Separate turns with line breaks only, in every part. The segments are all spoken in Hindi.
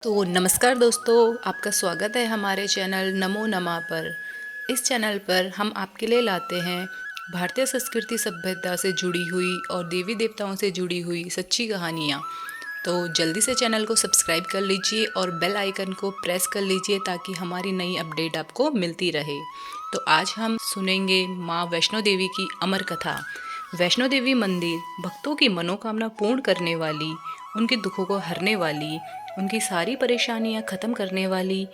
तो नमस्कार दोस्तों, आपका स्वागत है हमारे चैनल नमो नमा पर। इस चैनल पर हम आपके लिए लाते हैं भारतीय संस्कृति सभ्यता से जुड़ी हुई और देवी देवताओं से जुड़ी हुई सच्ची कहानियाँ। तो जल्दी से चैनल को सब्सक्राइब कर लीजिए और बेल आइकन को प्रेस कर लीजिए ताकि हमारी नई अपडेट आपको मिलती रहे। तो आज हम सुनेंगे माँ वैष्णो देवी की अमर कथा। वैष्णो देवी मंदिर भक्तों की मनोकामना पूर्ण करने वाली, उनके दुखों को हरने वाली, उनकी सारी परेशानियां खत्म करने वाली,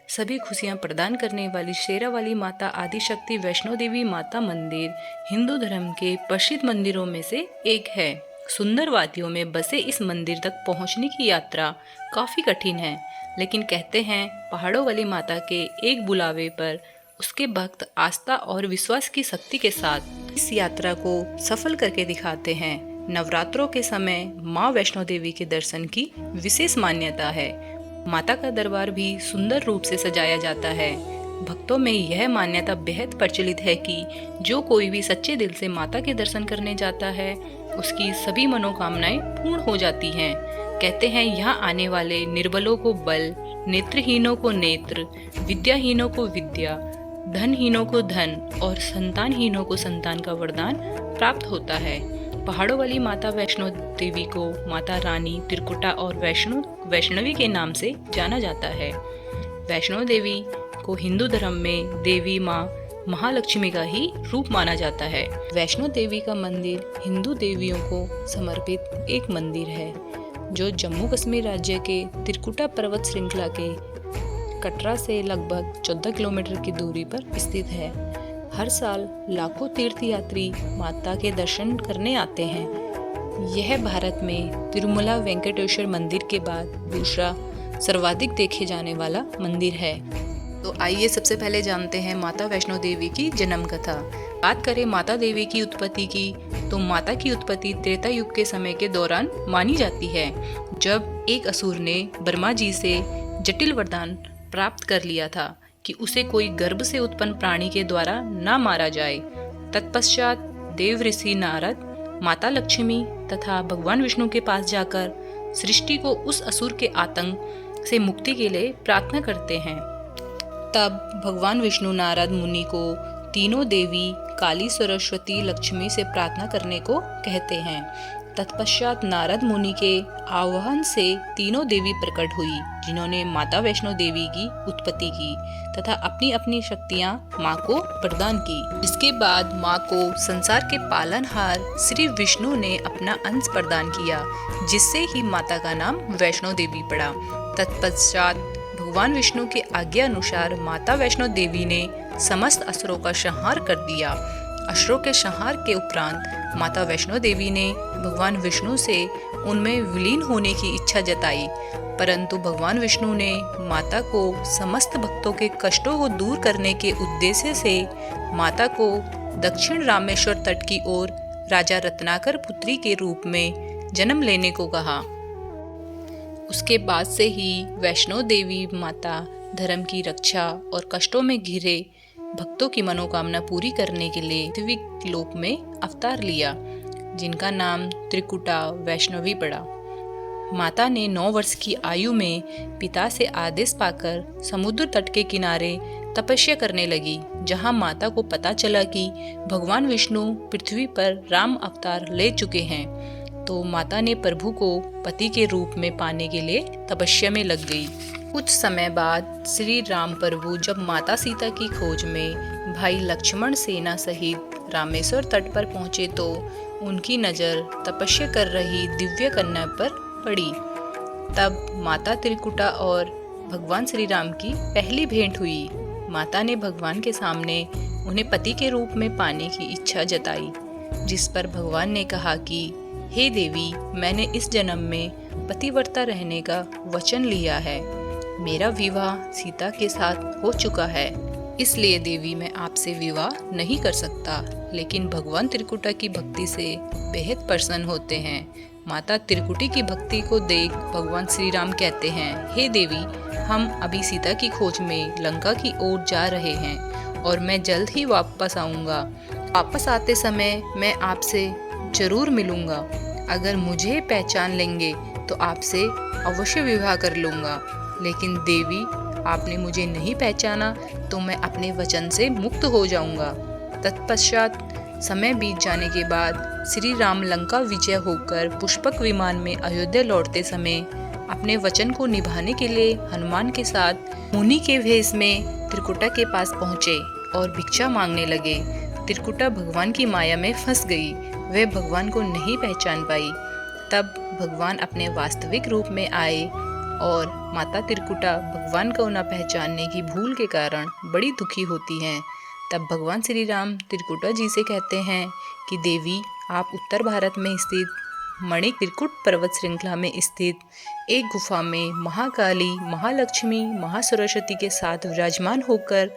सभी खुशियां प्रदान करने वाली शेरा वाली माता आदिशक्ति वैष्णो देवी माता मंदिर हिंदू धर्म के प्रसिद्ध मंदिरों में से एक है। सुंदर वादियों में बसे इस मंदिर तक पहुंचने की यात्रा काफ़ी कठिन है, लेकिन कहते हैं पहाड़ों वाली माता के एक बुलावे पर उसके भक्त आस्था और विश्वास की शक्ति के साथ इस यात्रा को सफल करके दिखाते हैं। नवरात्रों के समय माँ वैष्णो देवी के दर्शन की विशेष मान्यता है। माता का दरबार भी सुंदर रूप से सजाया जाता है। भक्तों में यह मान्यता बेहद प्रचलित है कि जो कोई भी सच्चे दिल से माता के दर्शन करने जाता है, उसकी सभी मनोकामनाएं पूर्ण हो जाती हैं। कहते हैं यहाँ आने वाले निर्बलों को बल, नेत्रहीनों को नेत्र, विद्याहीनों को विद्या, धनहीनों को धन और संतानहीनों को संतान का वरदान प्राप्त होता है। पहाड़ों वाली माता वैष्णो देवी को माता रानी, त्रिकुटा और वैष्णवी के नाम से जाना जाता है। वैष्णो देवी को हिंदू धर्म में देवी माँ महालक्ष्मी का ही रूप माना जाता है। वैष्णो देवी का मंदिर हिंदू देवियों को समर्पित एक मंदिर है जो जम्मू कश्मीर राज्य के त्रिकुटा पर्वत श्रृंखला के कटरा से लगभग 14 किलोमीटर की दूरी पर स्थित है। हर साल लाखों तीर्थयात्री माता के दर्शन करने आते हैं। यह भारत में तिरुमला वेंकटेश्वर मंदिर के बाद दूसरा सर्वाधिक देखे जाने वाला मंदिर है। तो आइए सबसे पहले जानते हैं माता वैष्णो देवी की जन्म कथा। बात करें माता देवी की उत्पत्ति की, तो माता की उत्पत्ति त्रेता युग के समय के दौरान मानी जाती है, जब एक असुर ने ब्रह्मा जी से जटिल वरदान प्राप्त कर लिया था कि उसे कोई गर्भ से उत्पन्न प्राणी के द्वारा न मारा जाए। तत्पश्चात देव ऋषि नारद माता लक्ष्मी तथा भगवान विष्णु के पास जाकर सृष्टि को उस असुर के आतंक से मुक्ति के लिए प्रार्थना करते हैं। तब भगवान विष्णु नारद मुनि को तीनों देवी काली, सरस्वती, लक्ष्मी से प्रार्थना करने को कहते हैं। तत्पश्चात नारद मुनि के आह्वान से तीनों देवी प्रकट हुई, जिन्होंने माता वैष्णो देवी की उत्पत्ति की तथा अपनी अपनी शक्तियां माँ को प्रदान की। इसके बाद माँ को संसार के पालनहार श्री विष्णु ने अपना अंश प्रदान किया, जिससे ही माता का नाम वैष्णो देवी पड़ा। तत्पश्चात भगवान विष्णु के आज्ञा अनुसार माता वैष्णो देवी ने समस्त असुरों का संहार कर दिया। असुरों के संहार के उपरांत माता वैष्णो देवी ने भगवान विष्णु से उनमें विलीन होने की इच्छा जताई, परंतु भगवान विष्णु ने माता को समस्त भक्तों के कष्टों को दूर करने के उद्देश्य से माता को दक्षिण रामेश्वर तट की ओर राजा रत्नाकर पुत्री के रूप में जन्म लेने को कहा। उसके बाद से ही वैष्णो देवी माता धर्म की रक्षा और कष्टों में घिरे भक्तों की मनोकामना पूरी करने के लिए पृथ्वी लोक में अवतार लिया, जिनका नाम त्रिकुटा वैष्णवी पड़ा। माता ने 9 वर्ष की आयु में पिता से आदेश पाकर समुद्र तट के किनारे तपस्या करने लगी, जहां माता को पता चला कि भगवान विष्णु पृथ्वी पर राम अवतार ले चुके हैं। तो माता ने प्रभु को पति के रूप में पाने के लिए तपस्या में लग गई। कुछ समय बाद श्री राम प्रभु जब माता सीता की खोज में भाई लक्ष्मण सेना सहित रामेश्वर तट पर पहुंचे, तो उनकी नज़र तपस्या कर रही दिव्य कन्या पर पड़ी। तब माता त्रिकुटा और भगवान श्री राम की पहली भेंट हुई। माता ने भगवान के सामने उन्हें पति के रूप में पाने की इच्छा जताई, जिस पर भगवान ने कहा कि हे देवी, मैंने इस जन्म में पतिव्रता रहने का वचन लिया है। मेरा विवाह सीता के साथ हो चुका है, इसलिए देवी मैं आपसे विवाह नहीं कर सकता। लेकिन भगवान त्रिकुटा की भक्ति से बेहद प्रसन्न होते हैं। माता त्रिकुटी की भक्ति को देख भगवान श्री राम कहते हैं, हे देवी, हम अभी सीता की खोज में लंका की ओर जा रहे हैं और मैं जल्द ही वापस आऊँगा। वापस आते समय मैं आपसे जरूर मिलूँगा। अगर मुझे पहचान लेंगे तो आपसे अवश्य विवाह कर लूँगा, लेकिन देवी आपने मुझे नहीं पहचाना तो मैं अपने वचन से मुक्त हो जाऊँगा। तत्पश्चात समय बीत जाने के बाद श्री राम लंका विजय होकर पुष्पक विमान में अयोध्या लौटते समय अपने वचन को निभाने के लिए हनुमान के साथ मुनि के वेश में त्रिकुटा के पास पहुँचे और भिक्षा मांगने लगे। त्रिकुटा भगवान की माया में फंस गई, वह भगवान को नहीं पहचान पाई। तब भगवान अपने वास्तविक रूप में आए और माता त्रिकुटा भगवान को न पहचानने की भूल के कारण बड़ी दुखी होती हैं। तब भगवान श्री राम त्रिकुटा जी से कहते हैं कि देवी, आप उत्तर भारत में स्थित मणि त्रिकुट पर्वत श्रृंखला में स्थित एक गुफा में महाकाली, महालक्ष्मी, महासरस्वती के साथ विराजमान होकर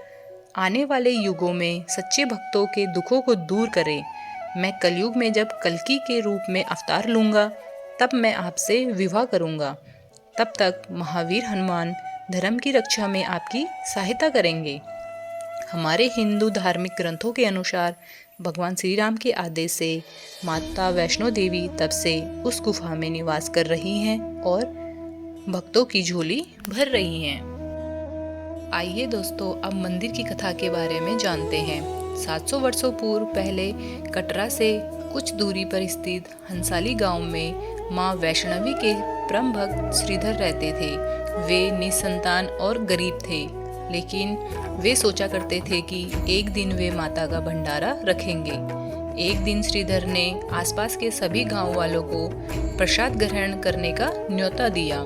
आने वाले युगों में सच्चे भक्तों के दुखों को दूर करें। मैं कलयुग में जब कल्कि के रूप में अवतार लूँगा तब मैं आपसे विवाह करूँगा। तब तक महावीर हनुमान धर्म की रक्षा में आपकी सहायता करेंगे। हमारे हिंदू धार्मिक ग्रंथों के अनुसार भगवान श्री राम के आदेश से माता वैष्णो देवी तब से उस गुफा में निवास कर रही हैं और भक्तों की झोली भर रही हैं। आइए दोस्तों, अब मंदिर की कथा के बारे में जानते हैं। 700 वर्षों पूर्व पहले कटरा से कुछ दूरी पर स्थित हंसाली गांव में माँ वैष्णवी के परम भक्त श्रीधर रहते थे। वे निसंतान और गरीब थे, लेकिन वे सोचा करते थे कि एक दिन वे माता का भंडारा रखेंगे। एक दिन श्रीधर ने आसपास के सभी गांव वालों को प्रसाद ग्रहण करने का न्योता दिया।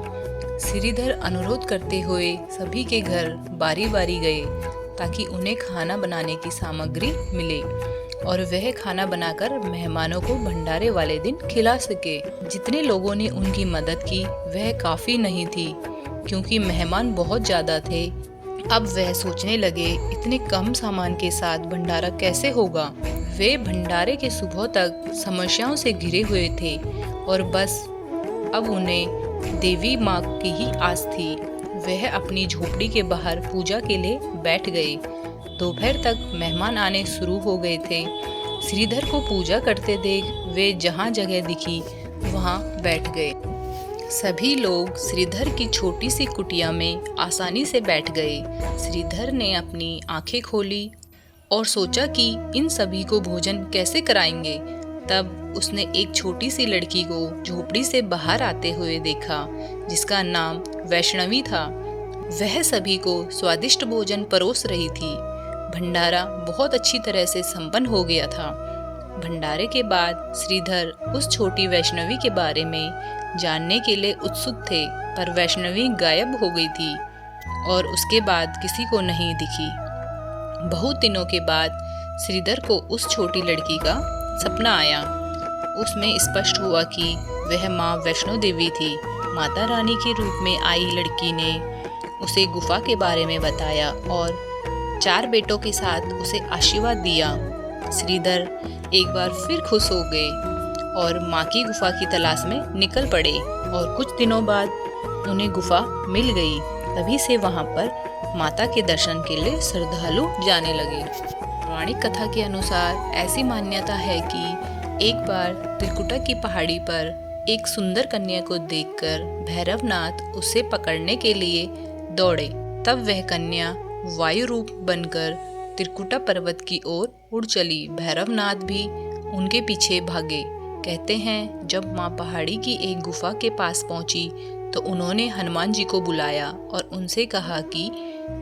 श्रीधर अनुरोध करते हुए सभी के घर बारी बारी गए ताकि उन्हें खाना बनाने की सामग्री मिले और वह खाना बनाकर मेहमानों को भंडारे वाले दिन खिला सके। जितने लोगों ने उनकी मदद की वह काफ़ी नहीं थी, क्योंकि मेहमान बहुत ज़्यादा थे। अब वह सोचने लगे, इतने कम सामान के साथ भंडारा कैसे होगा। वे भंडारे के सुबह तक समस्याओं से घिरे हुए थे और बस अब उन्हें देवी माँ की ही आस थी। वह अपनी झोपड़ी के बाहर पूजा के लिए बैठ गए। दोपहर तक मेहमान आने शुरू हो गए थे। श्रीधर को पूजा करते देख वे जहाँ जगह दिखी वहाँ बैठ गए। सभी लोग श्रीधर की छोटी सी कुटिया में आसानी से बैठ गए। श्रीधर ने अपनी आंखें खोली और सोचा कि इन सभी को भोजन कैसे कराएंगे। तब उसने एक छोटी सी लड़की को झोपड़ी से बाहर आते हुए देखा, जिसका नाम वैष्णवी था। वह सभी को स्वादिष्ट भोजन परोस रही थी। भंडारा बहुत अच्छी तरह से संपन्न हो गया था। भंडारे के बाद श्रीधर उस छोटी वैष्णवी के बारे में जानने के लिए उत्सुक थे, पर वैष्णवी गायब हो गई थी और उसके बाद किसी को नहीं दिखी। बहुत दिनों के बाद श्रीधर को उस छोटी लड़की का सपना आया। उसमें स्पष्ट हुआ कि वह माँ वैष्णो देवी थी। माता रानी के रूप में आई लड़की ने उसे गुफा के बारे में बताया और 4 बेटों के साथ उसे आशीर्वाद दिया। श्रीधर एक बार फिर खुश हो गए और माँ की गुफा की तलाश में निकल पड़े और कुछ दिनों बाद उन्हें गुफा मिल गई। तभी से वहाँ पर माता के दर्शन के लिए श्रद्धालु जाने लगे। पौराणिक कथा के अनुसार ऐसी मान्यता है कि एक बार त्रिकुटा की पहाड़ी पर एक सुंदर कन्या को देखकर भैरवनाथ उसे पकड़ने के लिए दौड़े। तब वह कन्या वायु रूप बनकर त्रिकुटा पर्वत की ओर उड़ चली। भैरवनाथ भी उनके पीछे भागे। कहते हैं जब माँ पहाड़ी की एक गुफा के पास पहुंची तो उन्होंने हनुमान जी को बुलाया और उनसे कहा कि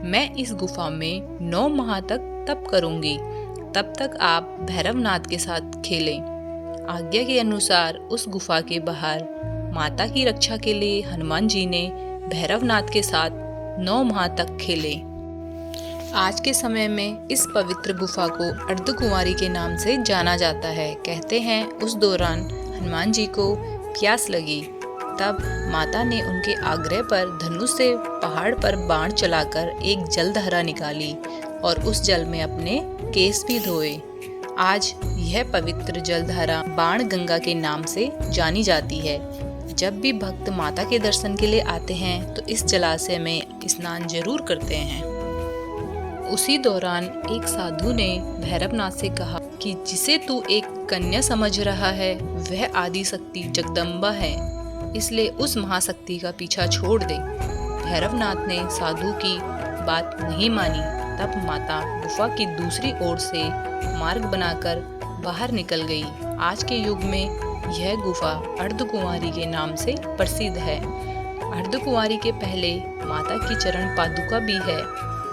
मैं इस गुफा में 9 माह तक तप करूंगी, तब तक आप भैरवनाथ के साथ खेलें। आज्ञा के अनुसार उस गुफा के बाहर माता की रक्षा के लिए हनुमान जी ने भैरवनाथ के साथ 9 माह तक खेले। आज के समय में इस पवित्र गुफा को अर्धकुंवारी के नाम से जाना जाता है। कहते हैं उस दौरान हनुमान जी को प्यास लगी, तब माता ने उनके आग्रह पर धनुष से पहाड़ पर बाण चलाकर एक जलधारा निकाली और उस जल में अपने केस भी धोए। आज यह पवित्र जलधारा बाण गंगा के नाम से जानी जाती है। जब भी भक्त माता के दर्शन के लिए आते हैं तो इस जलाशय में स्नान जरूर करते हैं। उसी दौरान एक साधु ने भैरवनाथ से कहा कि जिसे तू एक कन्या समझ रहा है वह आदि शक्ति जगदम्बा है। इसलिए उस महाशक्ति का पीछा छोड़ दे। भैरवनाथ ने साधु की बात नहीं मानी। तब माता गुफा की दूसरी ओर से मार्ग बनाकर बाहर निकल गई। आज के युग में यह गुफा अर्धकुंवारी के नाम से प्रसिद्ध है। अर्धकुंवारी के पहले माता की चरण पादुका भी है।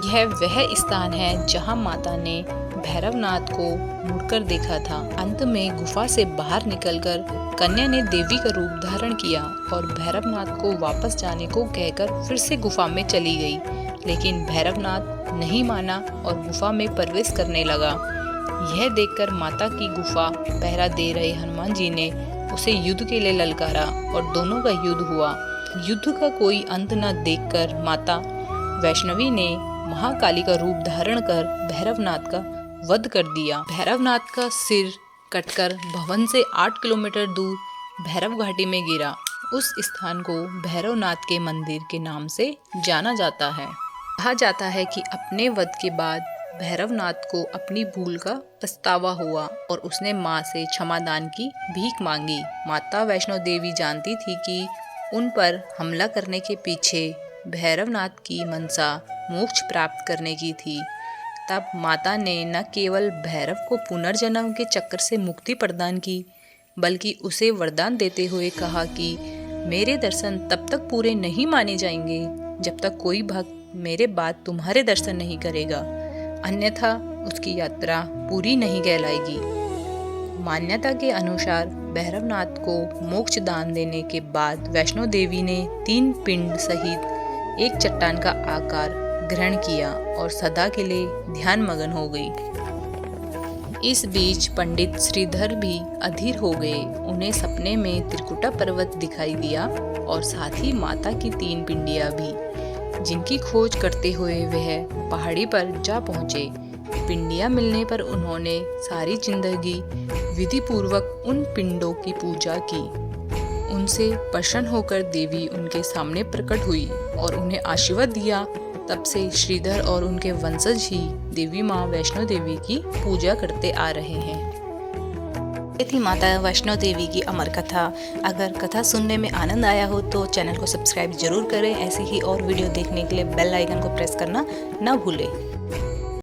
यह वह स्थान है जहां माता ने भैरवनाथ को मुड़कर देखा था। अंत में गुफा से बाहर निकलकर कन्या ने देवी का रूप धारण किया और भैरवनाथ को वापस जाने को कहकर फिर से गुफा में चली गई। लेकिन भैरवनाथ नहीं माना और गुफा में प्रवेश करने लगा। यह देखकर माता की गुफा पहरा दे रहे हनुमान जी ने उसे युद्ध के लिए ललकारा और दोनों का युद्ध हुआ। युद्ध का कोई अंत न देखकर माता वैष्णवी ने महाकाली का रूप धारण कर भैरवनाथ का वध कर दिया। भैरवनाथ का सिर कटकर भवन से 8 किलोमीटर दूर भैरव घाटी में गिरा। उस स्थान को भैरवनाथ के मंदिर के नाम से जाना जाता है। कहा जाता है कि अपने वध के बाद भैरवनाथ को अपनी भूल का पछतावा हुआ और उसने माँ से क्षमादान की भीख मांगी। माता वैष्णो देवी जानती थी कि उन पर हमला करने के पीछे भैरवनाथ की मनसा मोक्ष प्राप्त करने की थी। तब माता ने न केवल भैरव को पुनर्जन्म के चक्र से मुक्ति प्रदान की, बल्कि उसे वरदान देते हुए कहा कि मेरे दर्शन तब तक पूरे नहीं माने जाएंगे जब तक कोई भक्त मेरे बाद तुम्हारे दर्शन नहीं करेगा, अन्यथा उसकी यात्रा पूरी नहीं कहलाएगी। मान्यता के अनुसार भैरवनाथ को मोक्ष दान देने के बाद वैष्णो देवी ने 3 पिंड सहित एक चट्टान का आकार ग्रहण किया और सदा के लिए ध्यान मगन हो गई। इस बीच पंडित श्रीधर भी अधीर हो गए। उन्हें सपने में त्रिकुटा पर्वत दिखाई दिया और साथ ही माता की 3 पिंडियां भी, जिनकी खोज करते हुए वह पहाड़ी पर जा पहुँचे। पिंडियां मिलने पर उन्होंने सारी जिंदगी विधि पूर्वक उन पिंडों की पूजा की। उनसे प्रसन्न होकर देवी उनके सामने प्रकट हुई और उन्हें आशीर्वाद दिया। तब से श्रीधर और उनके वंशज ही देवी माँ वैष्णो देवी की पूजा करते आ रहे हैं। ये थी माता वैष्णो देवी की अमर कथा। अगर कथा सुनने में आनंद आया हो तो चैनल को सब्सक्राइब जरूर करें। ऐसी ही और वीडियो देखने के लिए बेल आइकन को प्रेस करना ना भूलें।